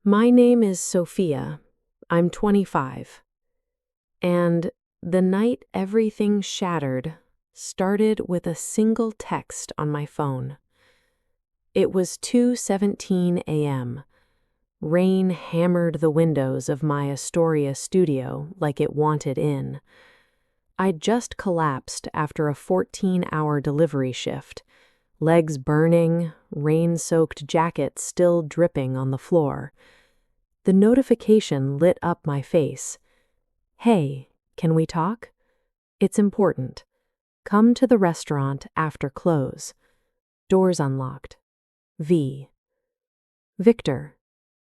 My name is Sofia. I'm 25. And the night everything shattered started with a single text on my phone. It was 2:17 a.m. Rain hammered the windows of my Astoria studio like it wanted in. I'd just collapsed after a 14-hour delivery shift, legs burning, rain-soaked jacket still dripping on the floor. The notification lit up my face. "Hey, can we talk? It's important. Come to the restaurant after close. Doors unlocked. V." Victor,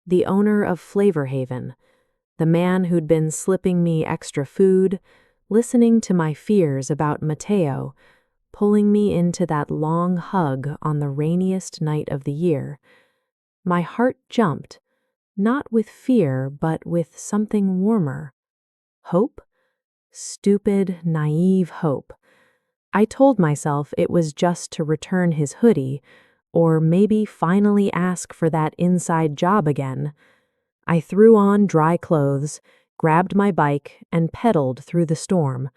the owner of Flavor Haven, the man who'd been slipping me extra food, listening to my fears about Mateo, pulling me into that long hug on the rainiest night of the year. My heart jumped, not with fear, but with something warmer. Hope? Stupid, naive hope. I told myself it was just to return his hoodie, or maybe finally ask for that inside job again. I threw on dry clothes, grabbed my bike, and pedaled through the storm.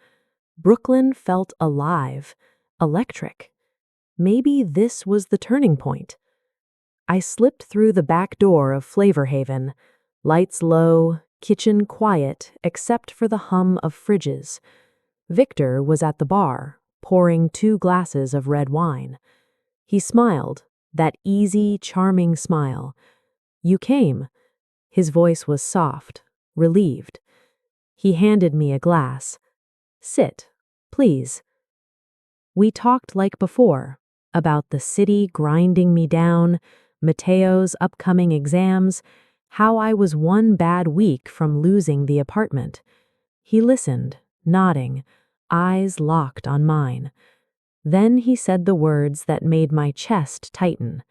Brooklyn felt alive, electric. Maybe this was the turning point. I slipped through the back door of Flavor Haven, lights low, kitchen quiet except for the hum of fridges. Victor was at the bar, pouring 2 glasses of red wine. He smiled, that easy, charming smile. "You came." His voice was soft, relieved. He handed me a glass. "Sit, please." We talked like before, about the city grinding me down, Mateo's upcoming exams, how I was one bad week from losing the apartment. He listened, nodding, eyes locked on mine. Then he said the words that made my chest tighten.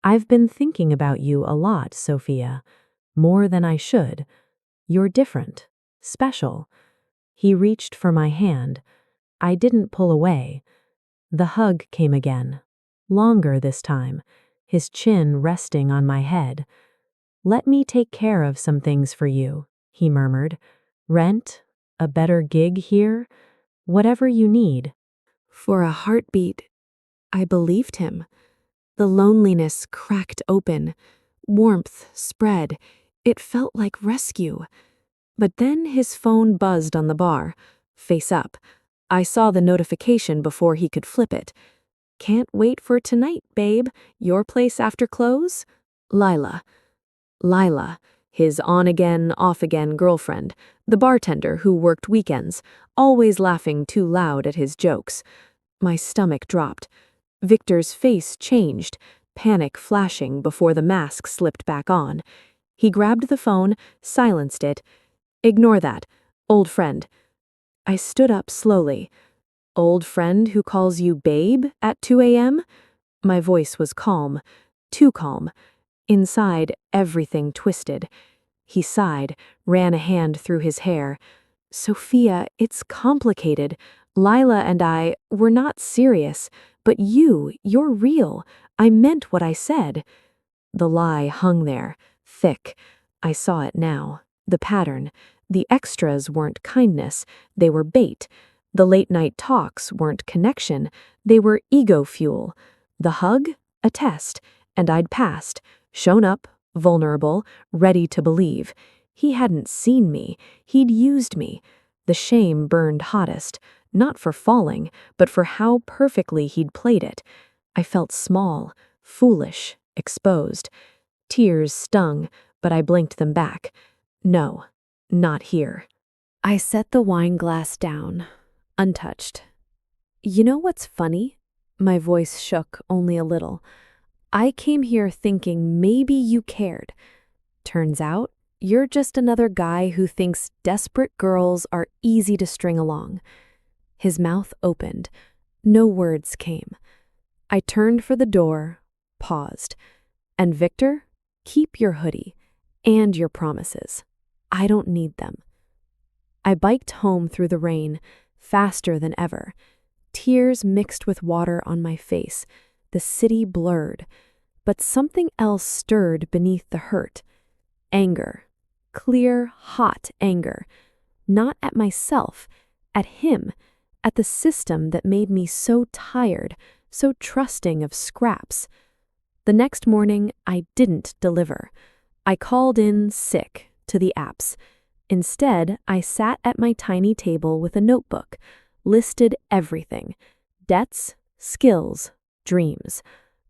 "I've been thinking about you a lot, Sofia. More than I should. You're different, special." He reached for my hand. I didn't pull away. The hug came again, longer this time, his chin resting on my head. "Let me take care of some things for you," he murmured. "Rent, a better gig here, whatever you need." For a heartbeat, I believed him. The loneliness cracked open. Warmth spread. It felt like rescue. But then his phone buzzed on the bar. Face up. I saw the notification before he could flip it. "Can't wait for tonight, babe. Your place after close?" Lila. Lila, his on-again, off-again girlfriend, the bartender who worked weekends, always laughing too loud at his jokes. My stomach dropped. Victor's face changed, panic flashing before the mask slipped back on. He grabbed the phone, silenced it. "Ignore that. Old friend." I stood up slowly. "Old friend who calls you babe at 2 a.m.? My voice was calm, too calm. Inside, everything twisted. He sighed, ran a hand through his hair. "Sofia, it's complicated. Lila and we're not serious. But you're real. I meant what I said." The lie hung there, thick. I saw it now. The pattern. The extras weren't kindness. They were bait. The late-night talks weren't connection. They were ego fuel. The hug? A test. And I'd passed. Shown up, vulnerable, ready to believe. He hadn't seen me. He'd used me. The shame burned hottest, not for falling, but for how perfectly he'd played it. I felt small, foolish, exposed. Tears stung, but I blinked them back. No, not here. I set the wine glass down, untouched. "You know what's funny?" My voice shook only a little. "I came here thinking maybe you cared. Turns out, you're just another guy who thinks desperate girls are easy to string along." His mouth opened. No words came. I turned for the door, paused. "And Victor, keep your hoodie and your promises. I don't need them." I biked home through the rain, faster than ever. Tears mixed with water on my face. The city blurred. But something else stirred beneath the hurt. Anger. Clear, hot anger. Not at myself, at him, at the system that made me so tired, so trusting of scraps. The next morning, I didn't deliver. I called in sick to the apps. Instead, I sat at my tiny table with a notebook, listed everything: debts, skills, dreams.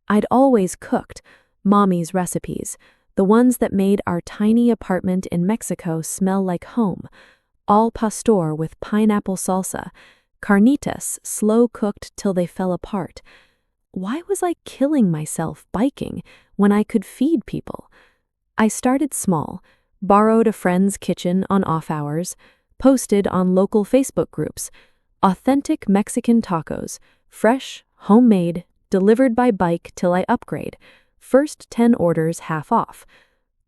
I'd always cooked, Mommy's recipes, the ones that made our tiny apartment in Mexico smell like home, al pastor with pineapple salsa, carnitas slow-cooked till they fell apart. Why was I killing myself biking when I could feed people? I started small, borrowed a friend's kitchen on off hours, posted on local Facebook groups. Authentic Mexican tacos, fresh, homemade, delivered by bike till I upgrade. First 10 orders half off.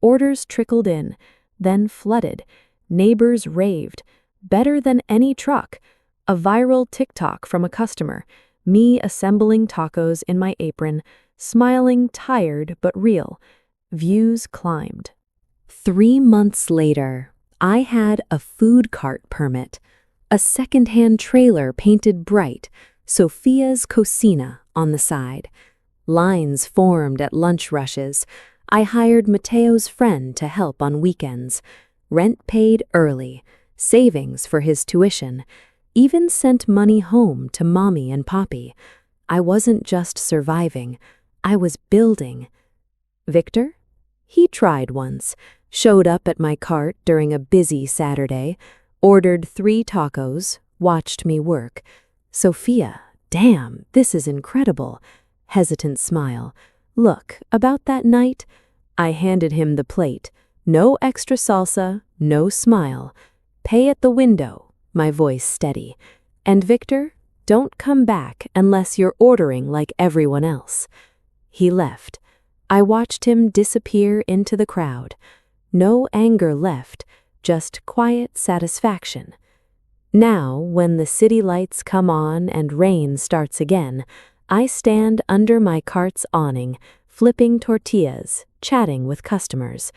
Orders trickled in, then flooded. Neighbors raved. Better than any truck. A viral TikTok from a customer. Me assembling tacos in my apron, smiling, tired but real. Views climbed. 3 months later, I had a food cart permit. A second-hand trailer painted bright, Sofia's Cocina on the side. Lines formed at lunch rushes. I hired Mateo's friend to help on weekends. Rent paid early, savings for his tuition. Even sent money home to Mommy and Poppy. I wasn't just surviving, I was building. Victor? He tried once, showed up at my cart during a busy Saturday, ordered 3 tacos, watched me work. Sofia, damn, this is incredible. Hesitant smile. Look, about that night, I handed him the plate. No extra salsa, no smile. Pay at the window, my voice steady. And Victor, don't come back unless you're ordering like everyone else. He left. I watched him disappear into the crowd. No anger left, just quiet satisfaction. Now, when the city lights come on and rain starts again, I stand under my cart's awning, flipping tortillas, chatting with customers.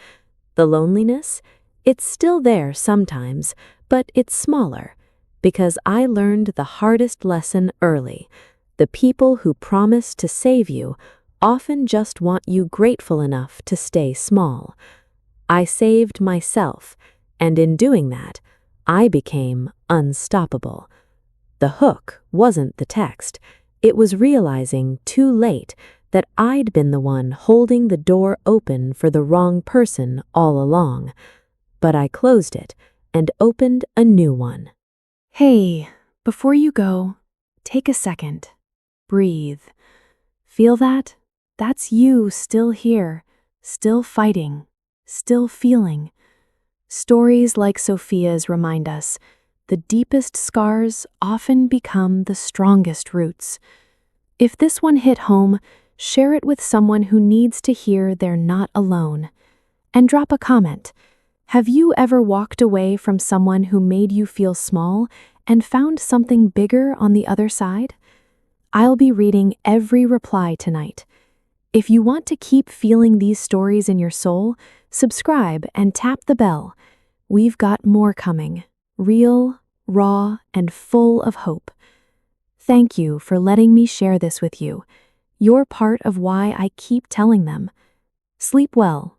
The loneliness? It's still there sometimes, but it's smaller, because I learned the hardest lesson early. The people who promise to save you often just want you grateful enough to stay small. I saved myself, and in doing that, I became unstoppable. The hook wasn't the text. It was realizing too late that I'd been the one holding the door open for the wrong person all along. But I closed it and opened a new one. Hey, before you go, take a second. Breathe. Feel that? That's you still here, still fighting, still feeling. Stories like Sofia's remind us the deepest scars often become the strongest roots. If this one hit home, share it with someone who needs to hear they're not alone. And drop a comment. Have you ever walked away from someone who made you feel small and found something bigger on the other side? I'll be reading every reply tonight. If you want to keep feeling these stories in your soul, subscribe and tap the bell. We've got more coming, real, raw, and full of hope. Thank you for letting me share this with you. You're part of why I keep telling them. Sleep well